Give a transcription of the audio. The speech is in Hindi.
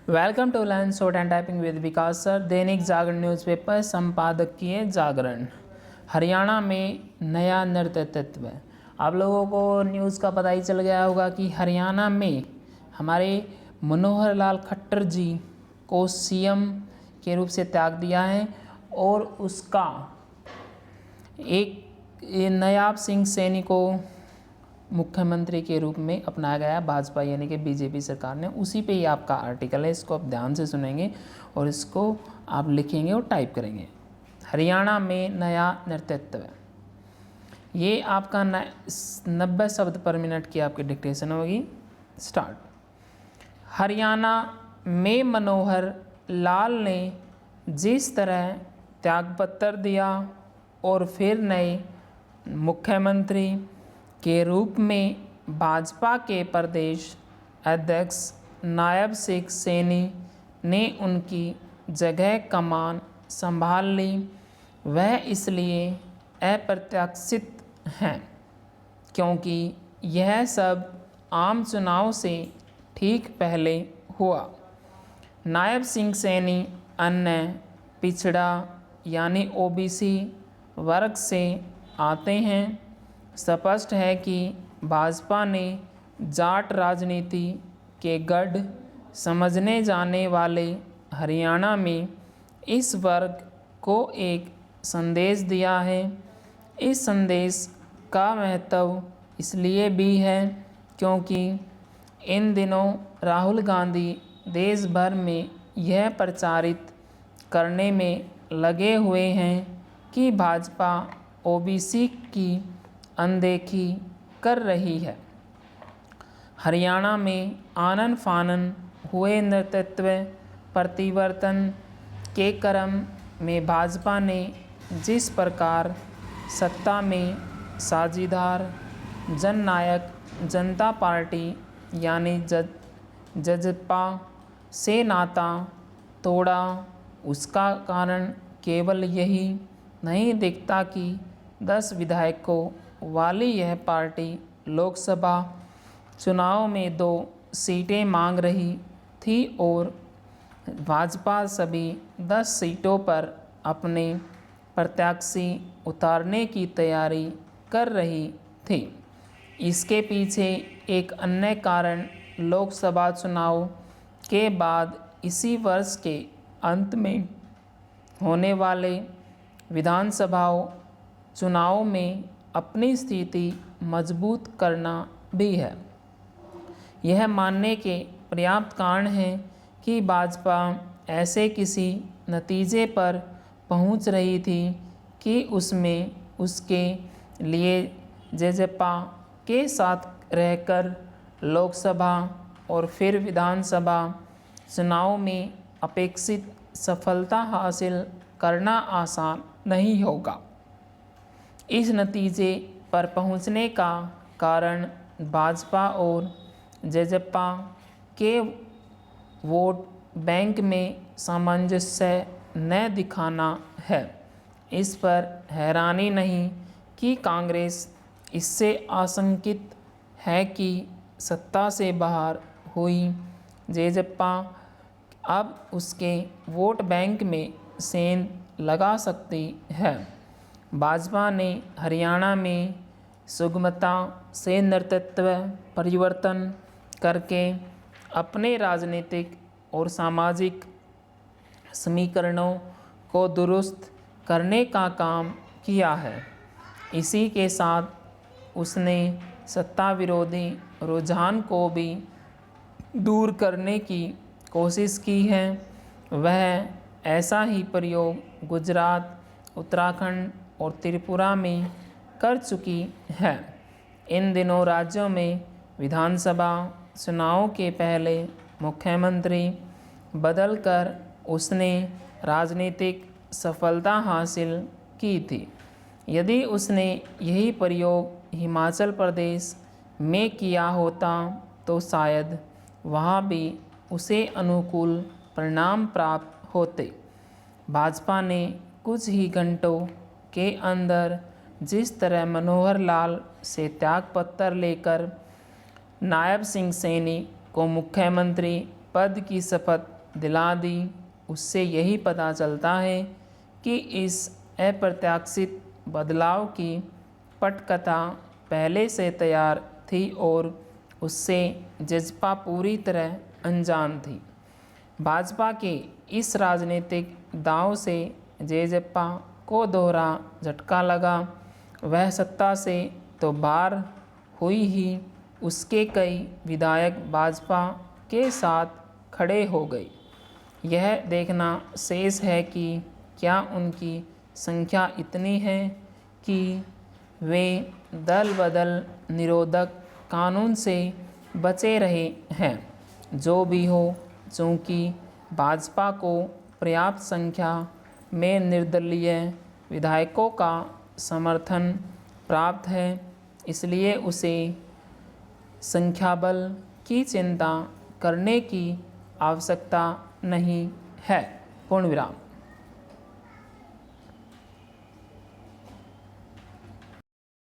Welcome to learn shorthand typing with Vikas sir. Dainik Jagran newspaper संपादकीय जागरण। हरियाणा में नया नेतृत्व। आप लोगों को न्यूज़ का पता ही चल गया होगा कि हरियाणा में हमारे मनोहर लाल खट्टर जी को सीएम के रूप से त्याग दिया है और उसका एक नायब सिंह सैनी को मुख्यमंत्री के रूप में अपनाया गया भाजपा यानी कि बीजेपी सरकार ने। उसी पे ही आपका आर्टिकल है, इसको आप ध्यान से सुनेंगे और इसको आप लिखेंगे और टाइप करेंगे। हरियाणा में नया नेतृत्व, ये आपका 90 शब्द पर मिनट की आपकी डिक्टेशन होगी। स्टार्ट। हरियाणा में मनोहर लाल ने जिस तरह त्यागपत्र दिया और फिर नए मुख्यमंत्री के रूप में भाजपा के प्रदेश अध्यक्ष नायब सिंह सैनी ने उनकी जगह कमान संभाल ली, वह इसलिए अप्रत्याशित हैं क्योंकि यह सब आम चुनाव से ठीक पहले हुआ। नायब सिंह सैनी अन्य पिछड़ा यानी ओबीसी वर्ग से आते हैं। स्पष्ट है कि भाजपा ने जाट राजनीति के गढ़ समझने जाने वाले हरियाणा में इस वर्ग को एक संदेश दिया है। इस संदेश का महत्व इसलिए भी है क्योंकि इन दिनों राहुल गांधी देश भर में यह प्रचारित करने में लगे हुए हैं कि भाजपा ओबीसी की अनदेखी कर रही है। हरियाणा में आनन फानन हुए नेतृत्व परिवर्तन के क्रम में भाजपा ने जिस प्रकार सत्ता में साझीदार जननायक जनता पार्टी यानी जजपा से नाता तोड़ा, उसका कारण केवल यही नहीं दिखता कि 10 विधायकों वाली यह पार्टी लोकसभा चुनाव में 2 सीटें मांग रही थी और भाजपा सभी 10 सीटों पर अपने प्रत्याशी उतारने की तैयारी कर रही थी। इसके पीछे एक अन्य कारण लोकसभा चुनाव के बाद इसी वर्ष के अंत में होने वाले विधानसभा चुनाव में अपनी स्थिति मजबूत करना भी है। यह मानने के पर्याप्त कारण हैं कि भाजपा ऐसे किसी नतीजे पर पहुंच रही थी कि उसमें उसके लिए जजपा के साथ रहकर लोकसभा और फिर विधानसभा चुनाव में अपेक्षित सफलता हासिल करना आसान नहीं होगा। इस नतीजे पर पहुंचने का कारण भाजपा और जजपा के वोट बैंक में सामंजस्य न दिखाना है। इस पर हैरानी नहीं कि कांग्रेस इससे आशंकित है कि सत्ता से बाहर हुई जजपा अब उसके वोट बैंक में सेंध लगा सकती है। भाजपा ने हरियाणा में सुगमता से नेतृत्व परिवर्तन करके अपने राजनीतिक और सामाजिक समीकरणों को दुरुस्त करने का काम किया है। इसी के साथ उसने सत्ता विरोधी रुझान को भी दूर करने की कोशिश की है। वह ऐसा ही प्रयोग गुजरात, उत्तराखंड और त्रिपुरा में कर चुकी है। इन दिनों राज्यों में विधानसभा चुनाव के पहले मुख्यमंत्री बदलकर उसने राजनीतिक सफलता हासिल की थी। यदि उसने यही प्रयोग हिमाचल प्रदेश में किया होता तो शायद वहाँ भी उसे अनुकूल परिणाम प्राप्त होते। भाजपा ने कुछ ही घंटों के अंदर जिस तरह मनोहर लाल से त्यागपत्र लेकर नायब सिंह सैनी को मुख्यमंत्री पद की शपथ दिला दी। उससे यही पता चलता है कि इस अप्रत्याशित बदलाव की पटकथा पहले से तैयार थी और उससे जजपा पूरी तरह अनजान थी। भाजपा के इस राजनीतिक दांव से जेजेप्पा को दोहरा झटका लगा। वह सत्ता से तो बाहर हुई ही, उसके कई विधायक भाजपा के साथ खड़े हो गए। यह देखना शेष है कि क्या उनकी संख्या इतनी है कि वे दल बदल निरोधक कानून से बचे रहे हैं। जो भी हो, चूँकि भाजपा को पर्याप्त संख्या में निर्दलीय विधायकों का समर्थन प्राप्त है, इसलिए उसे संख्याबल की चिंता करने की आवश्यकता नहीं है। पूर्ण विराम।